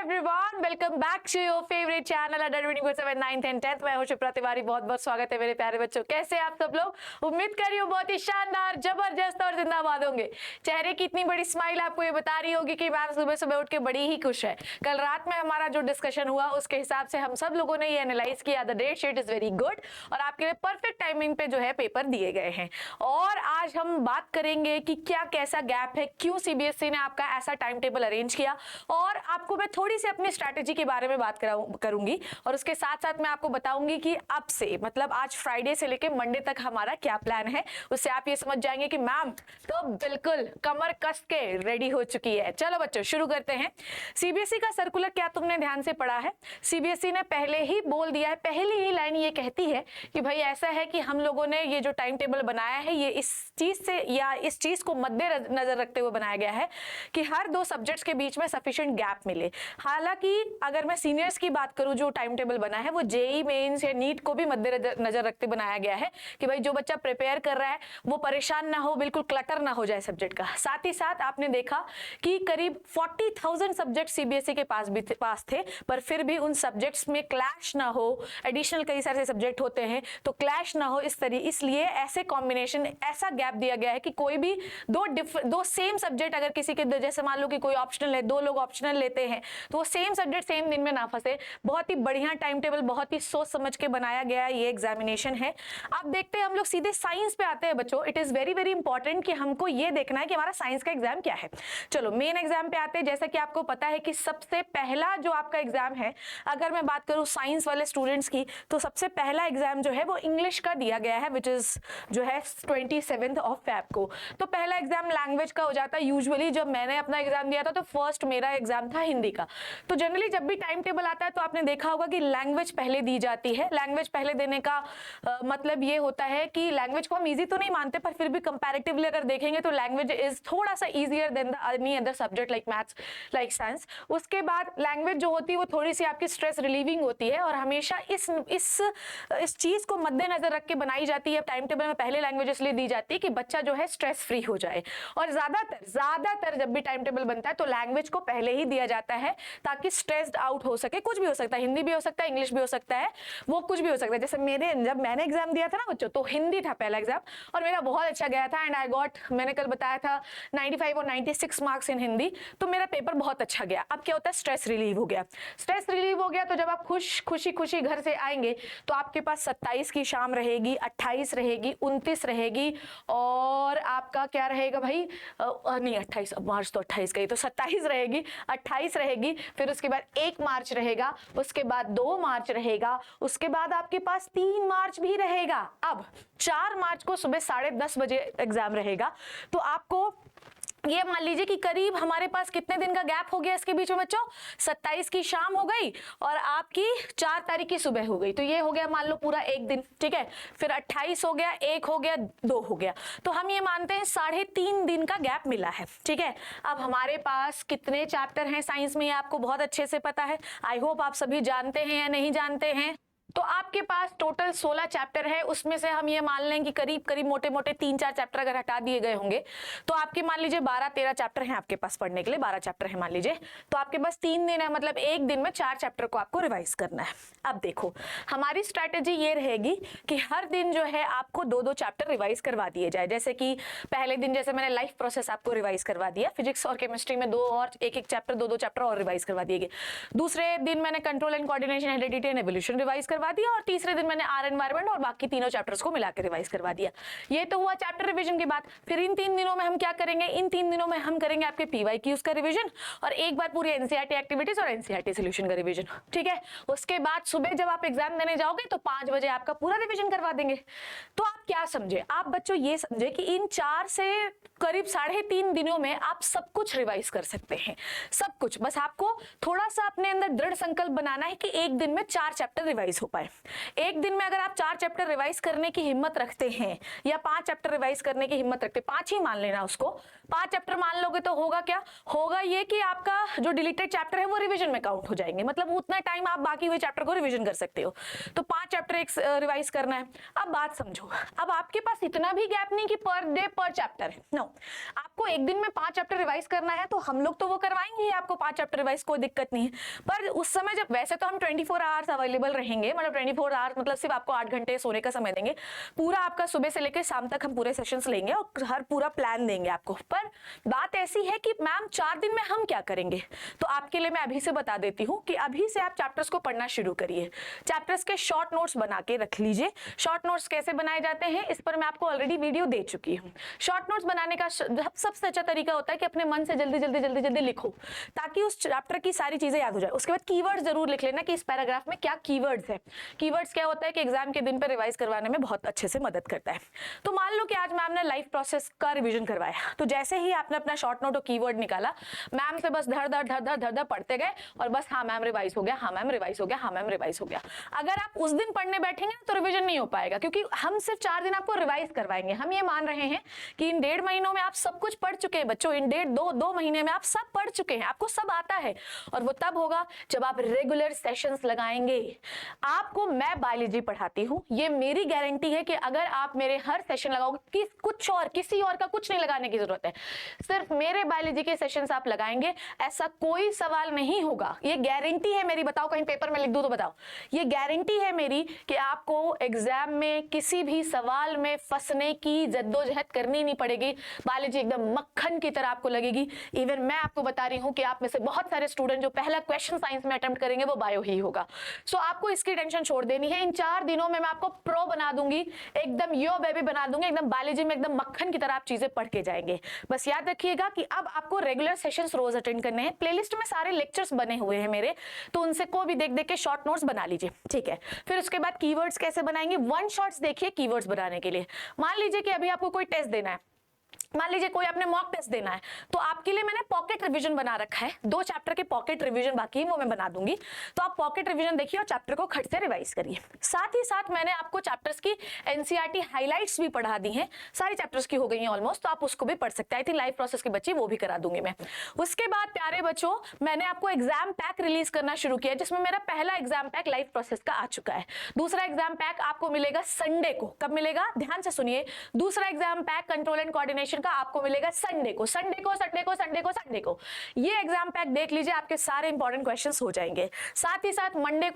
Everyone, welcome back to your favourite channel under 24/7 9th and 10th। मैं हूं शिप्रा तिवारी। बहुत बहुत स्वागत है मेरे प्यारे बच्चों। कैसे आप सब लोग? उम्मीद कर रही हूं बहुत ही शानदार, जबरदस्त और जिंदाबाद होंगे। चेहरे की इतनी बड़ी स्माइल आपको ये बता रही होगी कि मैम सुबह सुबह उठ के बड़ी ही खुश है। कल रात में हमारा जो डिस्कशन हुआ उसके हिसाब से हम सब लोगों ने ये एनालाइज किया, the date sheet is very good और आपके लिए परफेक्ट टाइमिंग पे जो है पेपर दिए गए हैं। और आज हम बात करेंगे कि क्या कैसा गैप है, क्यों सीबीएसई ने आपका ऐसा टाइम टेबल अरेंज किया, और आपको मैं थोड़ी सी अपनी स्ट्रैटेजी के बारे में बात करूंगी। और उसके साथ साथ मैं आपको बताऊंगी कि अब से मतलब आज फ्राइडे से लेके मंडे तक हमारा क्या प्लान है। उससे आप ये समझ जाएंगे कि मैम तो बिल्कुल कमर कस के रेडी हो चुकी है। चलो बच्चों शुरू करते हैं। सीबीएसई का सर्कुलर क्या तुमने ध्यान से पढ़ा है? सीबीएसई ने पहले ही बोल दिया है, पहली ही लाइन ये कहती है कि भाई ऐसा है कि हम लोगों ने ये जो टाइम टेबल बनाया है ये इस चीज से या इस चीज को मद्देनजर रखते हुए बनाया गया है कि हर दो सब्जेक्ट्स के बीच में सफिशिएंट गैप मिले। हालांकि अगर मैं सीनियर्स की बात करूं, जो टाइम टेबल बना है वो जेई मेंस या नीट को भी मद्देनजर रखते बनाया गया है कि भाई जो बच्चा प्रिपेयर कर रहा है वो परेशान ना हो, बिल्कुल क्लटर ना हो जाए सब्जेक्ट का। साथ ही साथ आपने देखा कि करीब 40,000 सब्जेक्ट सीबीएसई के पास थे, पर फिर भी उन सब्जेक्ट्स में क्लैश ना हो। एडिशनल कई सारे सब्जेक्ट होते हैं तो क्लैश ना हो, इसलिए ऐसे कॉम्बिनेशन, ऐसा गैप दिया गया है कि कोई भी दो सेम सब्जेक्ट अगर किसी के, जैसे मान लो कि कोई ऑप्शनल है, दो लोग ऑप्शनल लेते हैं तो वो सेम सब्जेक्ट सेम दिन में ना फंसे। बहुत ही बढ़िया टाइम टेबल, बहुत ही सोच समझ के बनाया गया ये एग्जामिनेशन है। अब देखते हैं हम लोग सीधे साइंस पे आते हैं बच्चों। It is very very important कि हमको ये देखना है कि हमारा साइंस का एग्जाम क्या है। चलो मेन एग्जाम पे आते हैं। जैसा कि आपको पता है कि सबसे पहला जो आपका एग्जाम है, अगर मैं बात करूं साइंस वाले स्टूडेंट्स की, तो सबसे पहला एग्जाम जो है वो इंग्लिश का दिया गया है, विच इज जो है 27 फेब को। तो पहला एग्जाम लैंग्वेज का हो जाता है। यूजुअली जब मैंने अपना एग्जाम दिया था तो फर्स्ट मेरा एग्जाम था हिंदी का। तो जनरली जब भी टाइम टेबल आता है तो आपने देखा होगा कि लैंग्वेज पहले दी जाती है। लैंग्वेज पहले देने का मतलब ये होता है कि लैंग्वेज को हम इजी तो नहीं मानते, पर फिर भी कंपैरेटिवली अगर देखेंगे तो लैंग्वेज इज थोड़ा सा easier than any other subject like maths, like science. उसके बाद लैंग्वेज जो होती है वो थोड़ी सी आपकी स्ट्रेस रिलीविंग होती है और हमेशा इस चीज को मद्देनजर रख के बनाई जाती है। टाइम टेबल में पहले लैंग्वेज इसलिए दी जाती है कि बच्चा जो है स्ट्रेस फ्री हो जाए। और ज्यादातर जब भी टाइम टेबल बनता है तो लैंग्वेज को पहले ही दिया जाता है ताकि स्ट्रेस्ड आउट हो सके। कुछ भी हो सकता है, हिंदी भी हो सकता है, इंग्लिश भी हो सकता है, वो कुछ भी हो सकता है। जैसे जब मैंने एग्जाम दिया था ना बच्चों, तो हिंदी था पहला एग्जाम और मेरा बहुत अच्छा गया था एंड आई गॉट, मैंने कल बताया था 95 और 96 मार्क्स इन हिंदी। तो मेरा पेपर बहुत अच्छा गया। अब क्या होता है, स्ट्रेस रिलीव हो गया। स्ट्रेस रिलीव हो गया तो जब आप खुशी घर से आएंगे तो आपके पास 27 की शाम रहेगी, 28 रहेगी, 29 रहेगी और आपका क्या रहेगा भाई, नहीं 28 मार्च तो 28 गई, तो 27 रहेगी, 28 रहेगी, फिर उसके बाद 1 मार्च रहेगा, उसके बाद 2 मार्च रहेगा, उसके बाद आपके पास 3 मार्च भी रहेगा। अब 4 मार्च को सुबह 10:30 बजे एग्जाम रहेगा। तो आपको ये मान लीजिए कि करीब हमारे पास कितने दिन का गैप हो गया इसके बीच में बच्चों, 27 की शाम हो गई और आपकी 4 तारीख की सुबह हो गई। तो ये हो गया मान लो पूरा एक दिन, ठीक है। फिर 28 हो गया, 1 हो गया, 2 हो गया। तो हम ये मानते हैं 3.5 दिन का गैप मिला है, ठीक है। अब हमारे पास कितने चैप्टर हैं साइंस में, ये आपको बहुत अच्छे से पता है। आई होप आप सभी जानते हैं या नहीं जानते हैं। तो आपके पास टोटल 16 चैप्टर है। उसमें से हम ये मान लें कि करीब मोटे 3-4 चैप्टर अगर हटा दिए गए होंगे तो आपके मान लीजिए 12-13 चैप्टर हैं आपके पास पढ़ने के लिए। 12 चैप्टर है मान लीजिए, तो आपके पास 3 दिन है, मतलब एक दिन में 4 चैप्टर को आपको रिवाइज करना है। अब देखो हमारी स्ट्रैटेजी ये रहेगी कि हर दिन जो है आपको 2-2 चैप्टर रिवाइज करवा दिए जाए। जैसे कि पहले दिन जैसे मैंने लाइफ प्रोसेस आपको रिवाइज करवा दिया, फिजिक्स और केमिस्ट्री में 2 और एक चैप्टर 2-2 चैप्टर और रिवाइज करवा दिए गए। दूसरे दिन मैंने control and coordination, heredity and evolution revise करवा दिया और तीसरे दिन मैंने आर एनवायरमेंट और बाकी तीनों चैप्टर्स को मिलाकर रिवाइज करवा दिया। ये तो हुआ चैप्टर रिवीजन की बात। फिर इन 3 दिनों में हम क्या करेंगे, इन 3 दिनों में हम करेंगे आपके पीवाईक्यूज का रिवीजन और एक बार पूरी एनसीईआरटी एक्टिविटीज और एनसीईआरटी सॉल्यूशन का रिवीजन, ठीक है। उसके बाद सुबह जब आप एग्जाम देने जाओगे तो 5 बजे आपका पूरा रिवीजन करवा देंगे। तो आप क्या समझे, आप बच्चों ये समझे कि इन 4 से करीब 3.5 दिनों में आप सब कुछ रिवाइज कर सकते हैं, सब कुछ। बस आपको थोड़ा सा अपने अंदर दृढ़ संकल्प बनाना है कि एक दिन में 4 चैप्टर रिवाइज हो पाए। एक दिन में अगर आप 4 चैप्टर रिवाइज करने की हिम्मत रखते हैं या 5 चैप्टर रिवाइज करने की हिम्मत रखते हैं, 5 ही मान लेना उसको, 5 चैप्टर मान लोगे तो होगा क्या, होगा ये कि आपका जो डिलीटेड चैप्टर है वो रिवीजन में काउंट हो जाएंगे। मतलब उतना टाइम आप बाकी हुए चैप्टर को रिवीजन कर सकते हो। तो 5 5 चैप्टर एक रिवाइज करना है। अब बात समझो, अब आपके पास इतना भी गैप नहीं कि पर डे पर चैप्टर है, नो, आपको एक दिन में 5 चैप्टर रिवाइज करना है तो हम लोग तो वो करवाएंगे ही आपको 5 चैप्टर रिवाइज, कोई दिक्कत नहीं है। पर उस समय जब, वैसे तो हम 24 आवर्स अवेलेबल रहेंगे, मतलब 24 आवर्स मतलब सिर्फ आपको 8 घंटे सोने का समय देंगे, पूरा आपका सुबह से लेकर शाम तक हम पूरे सेशंस लेंगे और हर पूरा प्लान देंगे आपको। पर बात ऐसी है कि मैम 4 दिन में हम क्या करेंगे, तो आपके लिए मैं अभी से बता देती हूँ कि अभी से आप चैप्टर्स को पढ़ना शुरू करिए। चैप्टर्स के शॉर्ट नोट्स बना के रख लीजिए। शॉर्ट नोट्स कैसे बनाए जाते हैं इस पर मैं आपको ऑलरेडी वीडियो दे चुकी हूँ। शॉर्ट नोट्स बनाने का सबसे अच्छा तरीका होता है कि अपने मन से जल्दी जल्दी जल्दी जल्दी लिखो, ताकि उस चैप्टर की सारी चीजें याद हो जाए। उसके बाद कीवर्ड जरूर लिख लेना कि इस पैराग्राफ में क्या कीवर्ड्स है। कीवर्ड्स क्या होता है कि एग्जाम के दिन पर रिवाइज करवाने में बहुत अच्छे से मदद करता है। तो मान लो कि आज मैम ने लाइफ प्रोसेस का रिवीजन करवाया, तो जैसे ही आपने अपना शॉर्ट नोट और कीवर्ड निकाला, मैम से बस धड़ धड़ धड़ धड़ धड़ धड़ पढ़ते गए और बस हाँ मैम रिवाइज हो गया, हाँ मैम रिवाइज हो गया, हाँ मैम रिवाइज हो गया। अगर आप उस दिन पढ़ने बैठेंगे तो रिवीजन नहीं हो पाएगा, क्योंकि हम सिर्फ 4 दिन आपको रिवाइज करवाएंगे। हम ये मान रहे हैं कि इन 1.5 महीनों में आप सब कुछ पढ़ चुके हैं बच्चों, इन 1.5-2 महीने में आप सब पढ़ चुके हैं, आपको सब आता है। और वो तब होगा जब आप रेगुलर सेशंस लगाएंगे। आपको मैं बायोलॉजी पढ़ाती हूँ, ये मेरी गारंटी है कि अगर आप मेरे हर सेशन लगाओगे, कुछ और किसी और का कुछ नहीं लगाने की जरूरत है, सिर्फ मेरे बायोलॉजी के सेशंस आप लगाएंगे, ऐसा कोई सवाल नहीं होगा। ये गारंटी है मेरी, बताओ कहीं पेपर में लिख दूं तो बताओ। ये गारंटी है मेरी कि आपको एग्जाम में किसी भी सवाल में फंसने की जद्दोजहद करनी नहीं पड़ेगी। बायोलॉजी एकदम मक्खन की तरह आपको लगेगी। इवन मैं आपको बता रही हूं कि आप में से बहुत सारे स्टूडेंट जो पहला क्वेश्चन साइंस में अटेम्प्ट करेंगे वो बायो ही होगा। सो आपको इसकी टेंशन छोड़ देनी है। इन 4 दिनों में मैं आपको प्रो बना दूंगी, एकदम यो बेबी बना दूंगी, एकदम बायोलॉजी में एकदम मक्खन की तरह आप चीजें पढ़ के जाएंगे। बस याद रखिएगा कि अब आपको रेगुलर सेशंस रोज अटेंड करने हैं। प्लेलिस्ट में सारे लेक्चर्स बने हुए हैं मेरे, तो उनसे को भी देख देख के शॉर्ट नोट्स बना लीजिए, ठीक है। फिर उसके बाद कीवर्ड्स कैसे बनाएंगे, 1 शॉट्स देखिए कीवर्ड्स बनाने के लिए। मान लीजिए कि अभी आपको कोई टेस्ट देना है, मान लीजिए कोई आपने मॉक टेस्ट देना है, तो आपके लिए मैंने पॉकेट रिवीजन बना रखा है। 2 चैप्टर के पॉकेट रिवीजन बाकी है, वो मैं बना दूंगी। तो आप पॉकेट रिवीजन देखिए और चैप्टर को खट से रिवाइज करिए। साथ ही साथ मैंने आपको चैप्टर्स की एनसीईआरटी हाइलाइट्स भी पढ़ा दी हैं, सारी चैप्टर्स की हो गई हैं ऑलमोस्ट, तो आप उसको भी पढ़ सकते हैं। आई थिंक लाइफ प्रोसेस की बच्ची वो भी करा दूंगी मैं। उसके बाद प्यारे बच्चों, मैंने आपको एग्जाम पैक रिलीज करना शुरू किया, जिसमें मेरा पहला एग्जाम पैक लाइफ प्रोसेस का आ चुका है। दूसरा एग्जाम पैक आपको मिलेगा संडे को। कब मिलेगा, ध्यान से सुनिए। दूसरा exam pack control and coordination का आपको मिलेगा संडे को। संडे को संडे को संडे को संडे को ये एग्जाम पैक देख लीजिए, आपके सारे इंपॉर्टेंट क्वेश्चंस हो जाएंगे। साथ ही साथ मंडे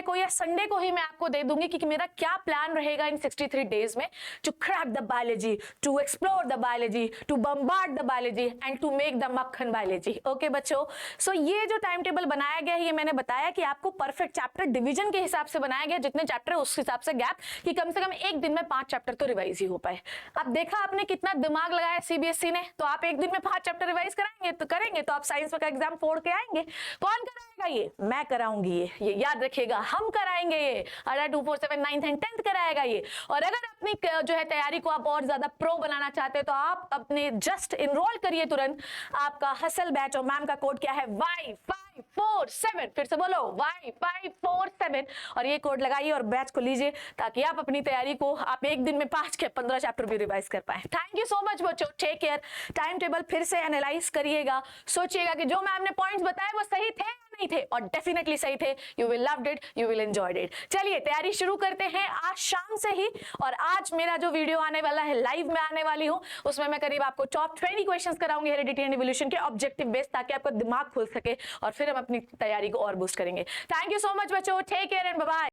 को या संडे को ही मैं आपको दे दूंगी कि मेरा क्या प्लान रहेगा इन 63 डेज में to crack the biology, to explore the biology, to bombard the biology and to make the मक्खन बायोलॉजी। ओके बच्चों, सो ये जो टाइम टेबल बनाया गया है, ये मैंने बताया कि आपको परफेक्ट चैप्टर डिवीजन के हिसाब से बनाया गया, जितने चैप्टर उस हिसाब से गैप, कि कम से कम एक दिन में 5 चैप्टर तो रिवाइज ही हो पाए। अब देखा आपने कितना दिमाग लगाया सीबीएसई ने, तो आप एक दिन में 5 चैप्टर रिवाइज करेंगे तो आप साइंस का एग्जाम फोड़ के आएंगे। कौन कराएगा ये, मैं कराऊंगी। ये याद रखिएगा, हम कराएंगे ये। 247 9th एंड 10th कराएगा ये। और अगर अपनी जो है तैयारी को आप और ज्यादा प्रो बनाना चाहते हैं तो आप अपने जस्ट इनरोल करिए तुरंत। आपका हसल बैच और मैम का कोड क्या है, Y547। फिर से बोलो Y547 और ये कोड लगाइए और बैच को लीजिए, ताकि आप अपनी तैयारी को आप एक दिन में 5 के 15 चैप्टर भी रिवाइज कर पाए। थैंक यू सो मच बच्चों, टेक केयर। टाइम टेबल फिर से एनालाइज करिएगा, सोचिएगा कि जो मैम ने पॉइंट्स बताए वो सही थे या नहीं थे, और डेफिनेटली सही थे। You will loved it, you will enjoyed it. चलिए तैयारी शुरू करते हैं आज शाम से ही। और आज मेरा जो वीडियो आने वाला है, लाइव में आने वाली हूं, उसमें मैं करीब आपको टॉप 20 क्वेश्चंस कराऊंगी हेरिडिटी एंड इवोल्यूशन के ऑब्जेक्टिव बेस, ताकि आपका दिमाग खुल सके और फिर हम अपनी तैयारी को और बूस्ट करेंगे। थैंक यू सो मच बच्चों, take care and bye bye.